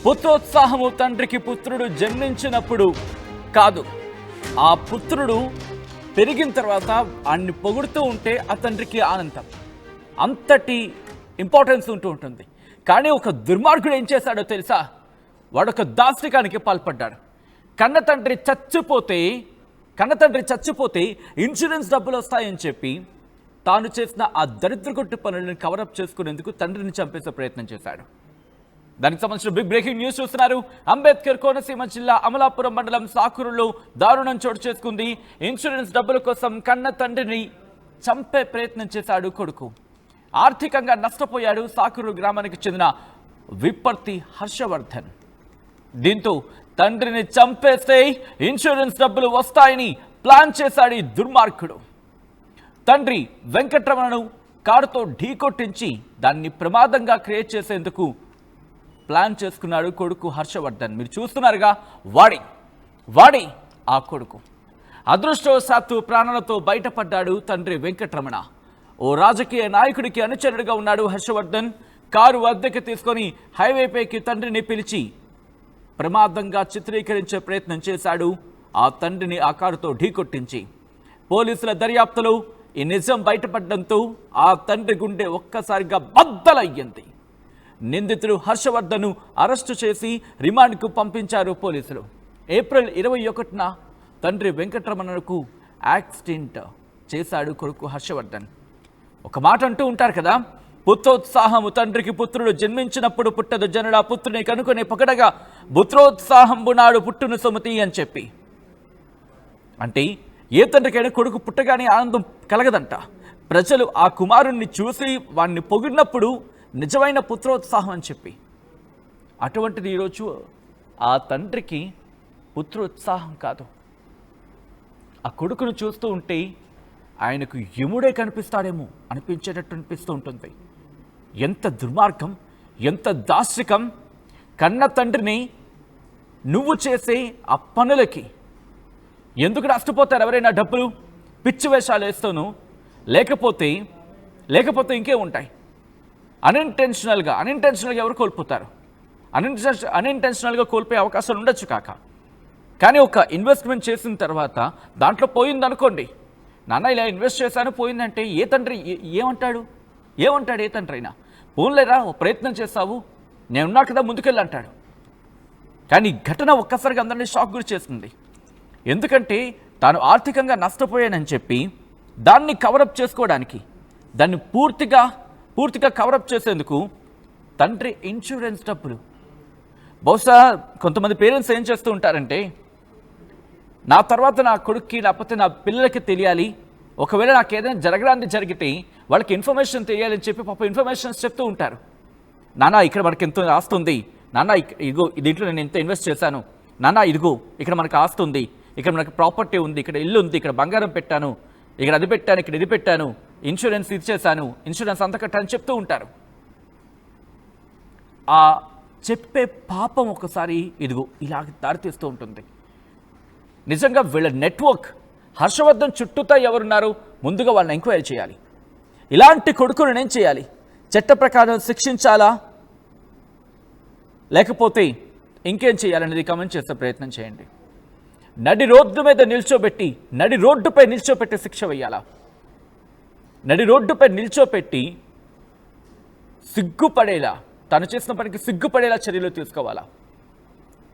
పుత్రోత్సాహము తండ్రికి పుత్రుడు జన్మించినప్పుడు కాదు, ఆ పుత్రుడు పెరిగిన తర్వాత ఆయన్ని పొగుడుతూ ఉంటే ఆ తండ్రికి ఆనందం, అంతటి ఇంపార్టెన్స్ ఉంటూ ఉంటుంది. కానీ ఒక దుర్మార్గుడు ఏం చేశాడో తెలుసా? వాడొక దాష్టికానికి పాల్పడ్డాడు. కన్న తండ్రి చచ్చిపోతే ఇన్సూరెన్స్ డబ్బులు వస్తాయని చెప్పి తాను చేసిన ఆ దరిద్రగొట్టు పనులను కవరప్ చేసుకునేందుకు తండ్రిని చంపేసే ప్రయత్నం చేశాడు. దానికి సంబంధించిన బిగ్ బ్రేకింగ్ న్యూస్ చూస్తున్నారు. అంబేద్కర్ కోనసీమ జిల్లా అమలాపురం మండలం సాకూరులో దారుణం చోటు చేసుకుంది. ఇన్సూరెన్స్ డబ్బుల కోసం కన్న తండ్రిని చంపే ప్రయత్నం చేశాడు కొడుకు. ఆర్థికంగా నష్టపోయాడు సాకూరు గ్రామానికి చెందిన విప్పర్తి హర్షవర్ధన్. దీంతో తండ్రిని చంపేస్తే ఇన్సూరెన్స్ డబ్బులు వస్తాయని ప్లాన్ చేశాడు ఈ దుర్మార్గుడు. తండ్రి వెంకటరమణను కారుతో ఢీకొట్టించి దాన్ని ప్రమాదంగా క్రియేట్ చేసేందుకు ప్లాన్ చేసుకున్నాడు కొడుకు హర్షవర్ధన్. మీరు చూస్తున్నారుగా, వాడి ఆ కొడుకు. అదృష్టవశాత్తు ప్రాణాలతో బయటపడ్డాడు తండ్రి వెంకటరమణ. ఓ రాజకీయ నాయకుడికి అనుచరుడుగా ఉన్నాడు హర్షవర్ధన్. కారు అద్దెకి తీసుకొని హైవేపైకి తండ్రిని పిలిచి ప్రమాదంగా చిత్రీకరించే ప్రయత్నం చేశాడు. ఆ తండ్రిని ఆ కారుతో ఢీకొట్టించి పోలీసుల దర్యాప్తులో ఈ నిజం బయటపడడంతో ఆ తండ్రి గుండె ఒక్కసారిగా బద్దలయ్యింది. నిందితుడు హర్షవర్ధన్ను అరెస్టు చేసి రిమాండ్కు పంపించారు పోలీసులు. ఏప్రిల్ 21న తండ్రి వెంకటరమణకు యాక్సిడెంట్ చేశాడు కొడుకు హర్షవర్ధన్. ఒక మాట అంటూ ఉంటారు కదా, పుత్రోత్సాహము తండ్రికి పుత్రుడు జన్మించినప్పుడు పుట్టదు జనుడా పుత్రుని కనుకొని పొగడగా పుత్రోత్సాహంబు నాడు పుట్టును సుమతి అని చెప్పి. అంటే ఏ తండ్రికైనా కొడుకు పుట్టగానే ఆనందం కలగదంట. ప్రజలు ఆ కుమారుణ్ణి చూసి వాణ్ణి పొగిడినప్పుడు నిజమైన పుత్రోత్సాహం అని చెప్పి. అటువంటిది ఈరోజు ఆ తండ్రికి పుత్రోత్సాహం కాదు, ఆ కొడుకును చూస్తూ ఉంటే ఆయనకు యముడే కనిపిస్తాడేమో అనిపించేటట్టు అనిపిస్తూ ఉంటుంది. ఎంత దుర్మార్గం, ఎంత దాష్టికం! కన్న తండ్రిని నువ్వు చేసే ఆ పనులకి ఎందుకు నష్టపోతారు ఎవరైనా? డబ్బులు పిచ్చి వేషాలు వేస్తూను, లేకపోతే ఇంకే ఉంటాయి. అన్ఇంటెన్షనల్గా ఎవరు కోల్పోతారు? అన్ఇంటెన్షనల్గా కోల్పోయే అవకాశాలు ఉండొచ్చు కాక. కానీ ఒక ఇన్వెస్ట్మెంట్ చేసిన తర్వాత దాంట్లో పోయిందనుకోండి, నాన్న ఇలా ఇన్వెస్ట్ చేశాను పోయిందంటే ఏ తండ్రి ఏమంటాడు? ఏ తండ్రి అయినా పోన్లేరా ఓ ప్రయత్నం చేస్తావు, నేనున్నా కదా ముందుకెళ్ళి అంటాడు. కానీ ఘటన ఒక్కసారిగా అందరినీ షాక్ గురి చేస్తుంది. ఎందుకంటే తాను ఆర్థికంగా నష్టపోయానని చెప్పి దాన్ని కవరప్ చేసుకోవడానికి, దాన్ని పూర్తిగా కవరప్ చేసేందుకు తండ్రి ఇన్సూరెన్స్ డబ్బులు. బహుశా కొంతమంది పేరెంట్స్ ఏం చేస్తూ ఉంటారంటే, నా తర్వాత నా కొడుక్కి లేకపోతే నా పిల్లలకి తెలియాలి, ఒకవేళ నాకు ఏదైనా జరగడానికి జరిగితే వాళ్ళకి ఇన్ఫర్మేషన్ తెలియాలని చెప్పి పాప ఇన్ఫర్మేషన్స్ చెప్తూ ఉంటారు. నాన్న ఇక్కడ మనకి ఎంత ఆస్తుంది, నాన్న ఇదిగో దీంట్లో నేను ఎంత ఇన్వెస్ట్ చేశాను, నాన్న ఇదిగో ఇక్కడ మనకు ఆస్తుంది, ఇక్కడ మనకి ప్రాపర్టీ ఉంది, ఇక్కడ ఇల్లు ఉంది, ఇక్కడ బంగారం పెట్టాను, ఇక్కడ అది పెట్టాను, ఇక్కడ ఇది పెట్టాను, ఇన్సూరెన్స్ ఇచ్చేసాను, ఇన్సూరెన్స్ అంత కట్టాలని చెప్తూ ఉంటారు. ఆ చెప్పే పాపం ఒకసారి ఇదిగో ఇలా దారితీస్తూ ఉంటుంది. నిజంగా వీళ్ళ నెట్వర్క్ హర్షవర్ధన్ చుట్టూతా ఎవరున్నారు ముందుగా వాళ్ళని ఎంక్వైరీ చేయాలి. ఇలాంటి కొడుకులను ఏం చేయాలి? చట్ట ప్రకారం శిక్షించాలా లేకపోతే ఇంకేం చేయాలనేది కమెంట్ చేసే ప్రయత్నం చేయండి. నడి రోడ్డుపై నిల్చోపెట్టి శిక్ష వేయాలా? నడి రోడ్డుపై నిల్చోపెట్టి సిగ్గుపడేలా, తను చేసిన పనికి సిగ్గుపడేలా చర్యలు తీసుకోవాలా?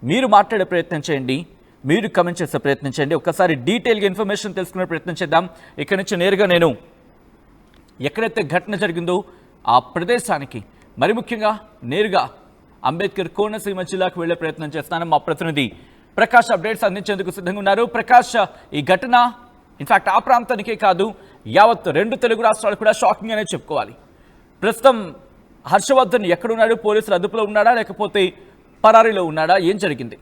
మీరు మాట్లాడే ప్రయత్నం చేయండి, మీరు కమెంట్ చేసే ప్రయత్నం చేయండి. ఒక్కసారి డీటెయిల్గా ఇన్ఫర్మేషన్ తెలుసుకునే ప్రయత్నం చేద్దాం. ఇక్కడి నుంచి నేరుగా నేను ఎక్కడైతే ఘటన జరిగిందో ఆ ప్రదేశానికి, మరి ముఖ్యంగా నేరుగా అంబేద్కర్ కోనసీమ జిల్లాకు వెళ్లే ప్రయత్నం చేస్తాను. మా ప్రతినిధి ప్రకాష్ అప్డేట్స్ అందించేందుకు సిద్ధంగా ఉన్నారు. ప్రకాష్, ఈ ఘటన ఇన్ఫాక్ట్ ఆ ప్రాంతానికే కాదు యావత్ 2 తెలుగు రాష్ట్రాలు కూడా షాకింగ్ అనే చెప్పుకోవాలి. ప్రస్తుతం హర్షవర్ధన్ ఎక్కడున్నాడు? పోలీసులు అదుపులో ఉన్నాడా లేకపోతే పరారీలో ఉన్నాడా? ఏం జరిగింది?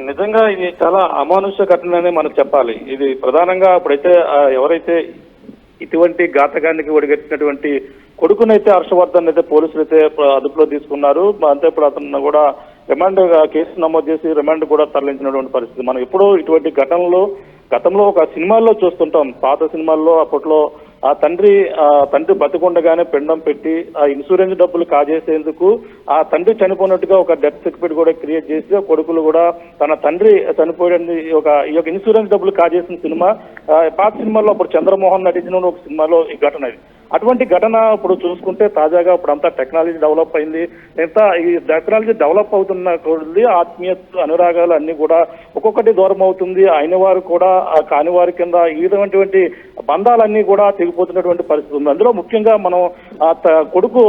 నిజంగా ఇది చాలా అమానుష ఘటననే మనకు చెప్పాలి. ఇది ప్రధానంగా ఇప్పుడైతే ఎవరైతే ఇటువంటి ఘాతకానికి ఒడిగట్టినటువంటి కొడుకునైతే హర్షవర్ధన్ అయితే పోలీసులు అయితే అదుపులో తీసుకున్నారు. అంతే ఇప్పుడు అతను కూడా రిమాండ్ కేసు నమోదు చేసి రిమాండ్ కూడా తరలించినటువంటి పరిస్థితి. మనం ఎప్పుడూ ఇటువంటి ఘటనలు గతంలో ఒక సినిమాల్లో చూస్తుంటాం. పాత సినిమాల్లో అప్పట్లో ఆ తండ్రి బతికుండగానే పిండం పెట్టి ఆ ఇన్సూరెన్స్ డబ్బులు కాజేసేందుకు ఆ తండ్రి చనిపోయినట్టుగా ఒక డెత్ సర్టిఫికేట్ కూడా క్రియేట్ చేసి ఆ కొడుకులు కూడా తన తండ్రి చనిపోయాడని ఈ యొక్క ఇన్సూరెన్స్ డబ్బులు కాజేసిన సినిమా పాత సినిమాలో అప్పుడు చంద్రమోహన్ నటించిన ఒక సినిమాలో ఈ ఘటన ఇది. అటువంటి ఘటన ఇప్పుడు చూసుకుంటే తాజాగా ఇప్పుడు అంతా టెక్నాలజీ డెవలప్ అయింది. ఎంత ఈ టెక్నాలజీ డెవలప్ అవుతున్న కొద్ది ఆత్మీయత అనురాగాలు అన్ని కూడా ఒక్కొక్కటి దూరం అవుతుంది. అయిన వారు కూడా కాని వారి కింద ఈ విధమైనటువంటి బంధాలన్నీ కూడా తెగిపోతున్నటువంటి పరిస్థితి ఉంది. అందులో ముఖ్యంగా మనం కొడుకు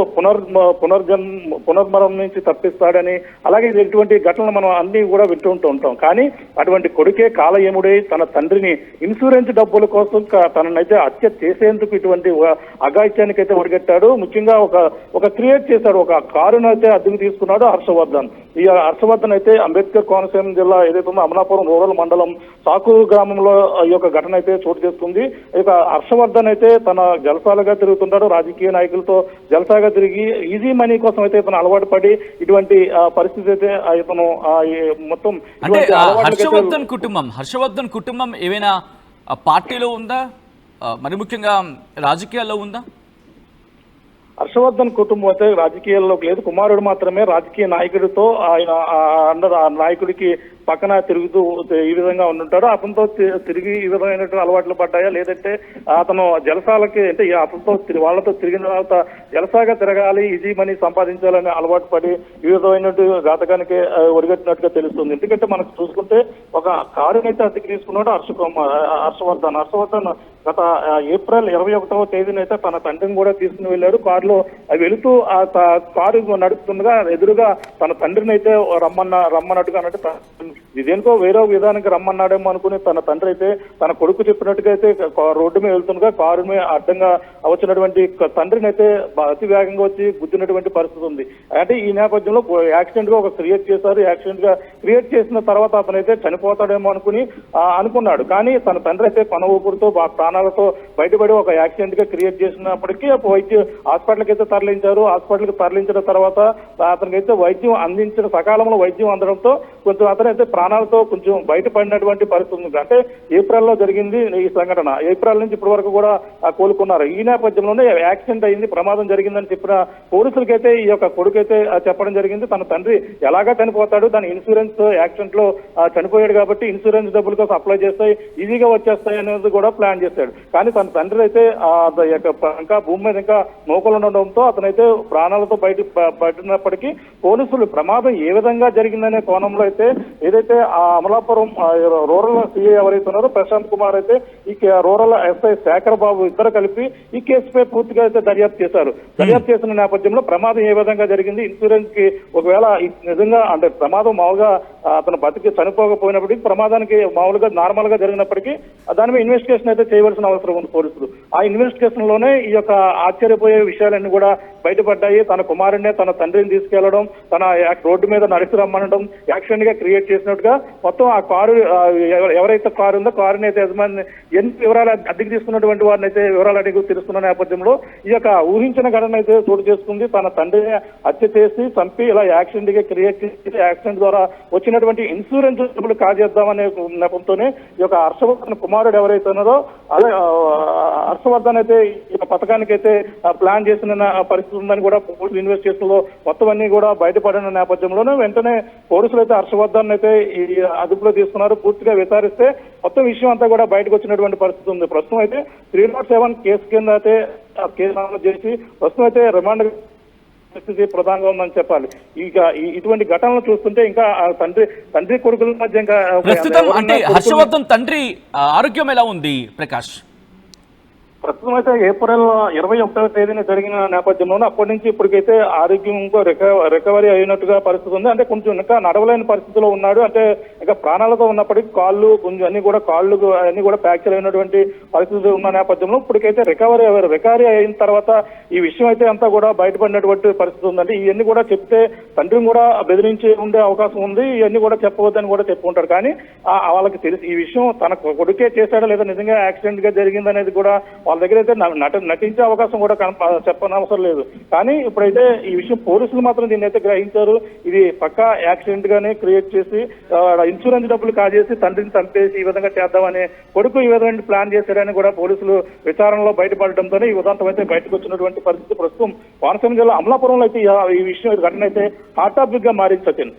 పునర్మరణం నుంచి తప్పిస్తాడని అలాగే ఇటువంటి ఘటనలు మనం అన్ని కూడా వింటూ ఉంటాం. కానీ అటువంటి కొడుకే కాలయముడై తన తండ్రిని ఇన్సూరెన్స్ డబ్బుల కోసం తననైతే హత్య చేసేందుకు ఇటువంటి అఘాయిత్యానికి అయితే ఒడిగట్టాడు. ముఖ్యంగా ఒక క్రియేట్ చేశాడు, ఒక కారును అయితే అద్దెకు తీసుకున్నాడు హర్షవర్ధన్. ఈ హర్షవర్ధన్ అయితే అంబేద్కర్ కోనసీమ జిల్లా ఏదైతే ఉందో అమలాపురం రూరల్ మండలం సాకూరు గ్రామంలో ఈ యొక్క ఘటన అయితే చోటు చేసుకుంది. ఇక హర్షవర్ధన్ అయితే తన జలసాలుగా తిరుగుతుంటాడు, రాజకీయ నాయకులతో జలసాగా తిరిగి ఈజీ మనీ కోసం అయితే ఇతను అలవాటు పడి ఇటువంటి పరిస్థితి అయితే ఇతను మొత్తం హర్షవర్ధన్ కుటుంబం ఏమైనా పార్టీలో ఉందా, మరి ముఖ్యంగా రాజకీయాల్లో ఉందా? హర్షవర్ధన్ కుటుంబం అయితే రాజకీయాల్లోకి లేదు. కుమారుడు మాత్రమే రాజకీయ నాయకుడితో ఆయన ఆ నాయకుడికి పక్కన తిరుగుతూ ఈ విధంగా ఉంటుంటాడు. అతనితో తిరిగి ఈ విధమైనటువంటి అలవాట్లు పడ్డాయా, లేదంటే అతను జలసాలకి అంటే అతనితో వాళ్ళతో తిరిగిన తర్వాత జలసాగా తిరగాలి, ఈజీ మనీ సంపాదించాలని అలవాటు పడి ఈ విధమైనటువంటి ఘాతకానికి ఒడిగట్టినట్టుగా తెలుస్తుంది. ఎందుకంటే మనకు చూసుకుంటే ఒక కారుని అయితే అద్దెకి తీసుకున్నాడు హర్షవర్ధన్ గత ఏప్రిల్ 21వ తేదీనైతే తన తండ్రిని కూడా తీసుకుని వెళ్ళాడు. కారులో వెళుతూ ఆ కారు నడుపుతుండగా ఎదురుగా తన తండ్రిని అయితే రమ్మన్నట్టుగా అన్నట్టు ఇదేనుకో వేరే విధానానికి రమ్మన్నాడేమో అనుకుని తన తండ్రి అయితే తన కొడుకు చెప్పినట్టుగా అయితే రోడ్డు మీద వెళ్తుండగా కారు మీద అడ్డంగా వచ్చినటువంటి తండ్రిని అయితే అతి వేగంగా వచ్చి గుద్దినటువంటి పరిస్థితి ఉంది. అంటే ఈ నేపథ్యంలో యాక్సిడెంట్ గా ఒక క్రియేట్ చేశారు. యాక్సిడెంట్ గా క్రియేట్ చేసిన తర్వాత అతనైతే చనిపోతాడేమో అనుకున్నాడు. కానీ తన తండ్రి అయితే కొన ఊపిరితో ప్రాణాలతో బయటపడి ఒక యాక్సిడెంట్ గా క్రియేట్ చేసినప్పటికీ హాస్పిటల్కి అయితే తరలించారు. హాస్పిటల్కి తరలించిన తర్వాత అతనికి అయితే వైద్యం అందించిన సకాలంలో వైద్యం అందడంతో కొంచెం అతనైతే ప్రాణాలతో కొంచెం బయటపడినటువంటి పరిస్థితి ఉంది. అంటే ఏప్రిల్లో జరిగింది ఈ సంఘటన. ఏప్రిల్ నుంచి ఇప్పటి వరకు కూడా కోలుకున్నారు. ఈ నేపథ్యంలోనే యాక్సిడెంట్ అయింది, ప్రమాదం జరిగిందని చెప్పిన పోలీసులకైతే ఈ యొక్క కొడుకైతే చెప్పడం జరిగింది. తన తండ్రి ఎలాగా చనిపోతాడు, దాని ఇన్సూరెన్స్ యాక్సిడెంట్ లో చనిపోయాడు కాబట్టి ఇన్సూరెన్స్ డబ్బుల కోసం అప్లై చేస్తాయి, ఈజీగా వచ్చేస్తాయి అనేది కూడా ప్లాన్ చేశాడు. కానీ తన తండ్రి అయితే ఇంకా భూమి మీద ఇంకా నౌకలు ఉండడంతో అతనైతే ప్రాణాలతో బయటపడినప్పటికీ పోలీసులు ప్రమాదం ఏ విధంగా జరిగిందనే కోణంలో అయితే ఏదైతే ఆ అమలాపురం రూరల్ సిఐ ఎవరైతే ఉన్నారో ప్రశాంత్ కుమార్ అయితే ఈ రూరల్ ఎస్ఐ శేఖర్ బాబు ఇద్దరు కలిపి ఈ కేసుపై పూర్తిగా అయితే దర్యాప్తు చేశారు. దర్యాప్తు చేసిన నేపథ్యంలో ప్రమాదం ఏ విధంగా జరిగింది, ఇన్సూరెన్స్ కి ఒకవేళ నిజంగా అంటే ప్రమాదం మామూలుగా అతను బతికి చనిపోకపోయినప్పటికీ ప్రమాదానికి మామూలుగా నార్మల్ గా జరిగినప్పటికీ దాని మీద ఇన్వెస్టిగేషన్ అయితే చేయవలసిన అవసరం ఉంది పోలీసులు. ఆ ఇన్వెస్టిగేషన్ లోనే ఈ యొక్క ఆశ్చర్యపోయే విషయాలన్నీ కూడా బయటపడ్డాయి. తన కుమారుడినే తన తండ్రిని తీసుకెళ్లడం, తన రోడ్డు మీద నడిచి రమ్మనడం, యాక్సిడెంట్ గా క్రియేట్ చేసినట్టుగా మొత్తం ఆ కారు ఎవరైతే కారు ఉందో కారుని అయితే యజమాని ఎన్ని వివరాలు అద్దెకి తీసుకున్నటువంటి వారిని అయితే వివరాలు అడిగి తెలుసుకున్న నేపథ్యంలో ఈ యొక్క ఊహించిన ఘటన అయితే చోటు చేసుకుంది. తన తండ్రిని హత్య చేసి చంపి ఇలా యాక్సిడెంట్ గా క్రియేట్ చేసి యాక్సిడెంట్ ద్వారా వచ్చినటువంటి ఇన్సూరెన్స్ డబ్బులు కాజేద్దామనే నెపంతోనే ఈ యొక్క హర్షవర్ధన్ కుమారుడు ఎవరైతే ఉన్నారో అదే హర్షవర్ధన్ అయితే ఈ పథకానికి అయితే ప్లాన్ చేసిన పరిస్థితి ఉందని కూడా పోలీసులు ఇన్వెస్టిగేషన్ లో మొత్తం అన్ని కూడా బయటపడిన నేపథ్యంలోనే వెంటనే పోలీసులు అయితే హర్షవర్ధన్ అయితే ఈ అదుపులో తీసుకున్నారు. పూర్తిగా విచారిస్తే మొత్తం విషయం అంతా కూడా బయటకు వచ్చినటువంటి పరిస్థితి ఉంది. ప్రస్తుతం అయితే 307 కేసు కింద అయితే కేసు నమోదు చేసి ప్రస్తుతం అయితే రిమాండ్ పరిస్థితి ప్రధానంగా ఉందని చెప్పాలి. ఇక ఇటువంటి ఘటనలు చూస్తుంటే ఇంకా తండ్రి కొడుకుల మధ్య ఇంకా ప్రస్తుతం అంటే హర్షవర్ధన్ తండ్రి ఆరోగ్యం ఎలా ఉంది ప్రకాష్? ప్రస్తుతం అయితే ఏప్రిల్ 21వ తేదీన జరిగిన నేపథ్యంలోనే అప్పటి నుంచి ఇప్పటికైతే ఆరోగ్యం రికవరీ అయినట్టుగా పరిస్థితి ఉంది. అంటే కొంచెం ఇంకా నడవలేని పరిస్థితిలో ఉన్నాడు. అంటే ఇంకా ప్రాణాలతో ఉన్నప్పటికీ కాళ్ళు కొంచెం అన్ని కూడా ఫ్రాక్చర్ అయినటువంటి పరిస్థితి ఉన్న నేపథ్యంలో ఇప్పటికైతే రికవరీ అయిన తర్వాత ఈ విషయం అయితే అంతా కూడా బయటపడినటువంటి పరిస్థితి ఉందండి. ఇవన్నీ కూడా చెప్తే తండ్రిని కూడా బెదిరించి ఉండే అవకాశం ఉంది. ఇవన్నీ కూడా చెప్పవద్దని కూడా చెప్పుకుంటారు. కానీ వాళ్ళకి తెలిసి ఈ విషయం తన కొడుకే చేశాడా లేదా నిజంగా యాక్సిడెంట్ గా జరిగిందనేది కూడా వాళ్ళ దగ్గర అయితే నటించే అవకాశం కూడా చెప్పనవసరం లేదు. కానీ ఇప్పుడైతే ఈ విషయం పోలీసులు మాత్రం దీన్ని అయితే గ్రహించారు. ఇది పక్కా యాక్సిడెంట్ గానే క్రియేట్ చేసి ఇన్సూరెన్స్ డబ్బులు కాజేసి తండ్రిని చంపేసి ఈ విధంగా చేద్దామని కొడుకు ఈ విధంగా ప్లాన్ చేశారని కూడా పోలీసులు విచారణలో బయటపడడంతోనే ఈ ఉదంతం అయితే బయటకు వచ్చినటువంటి పరిస్థితి ప్రస్తుతం కోనసీమ జిల్లా అమలాపురంలో అయితే ఈ విషయం ఘటన అయితే హాట్ టాపిక్ గా మారింది సచిన్.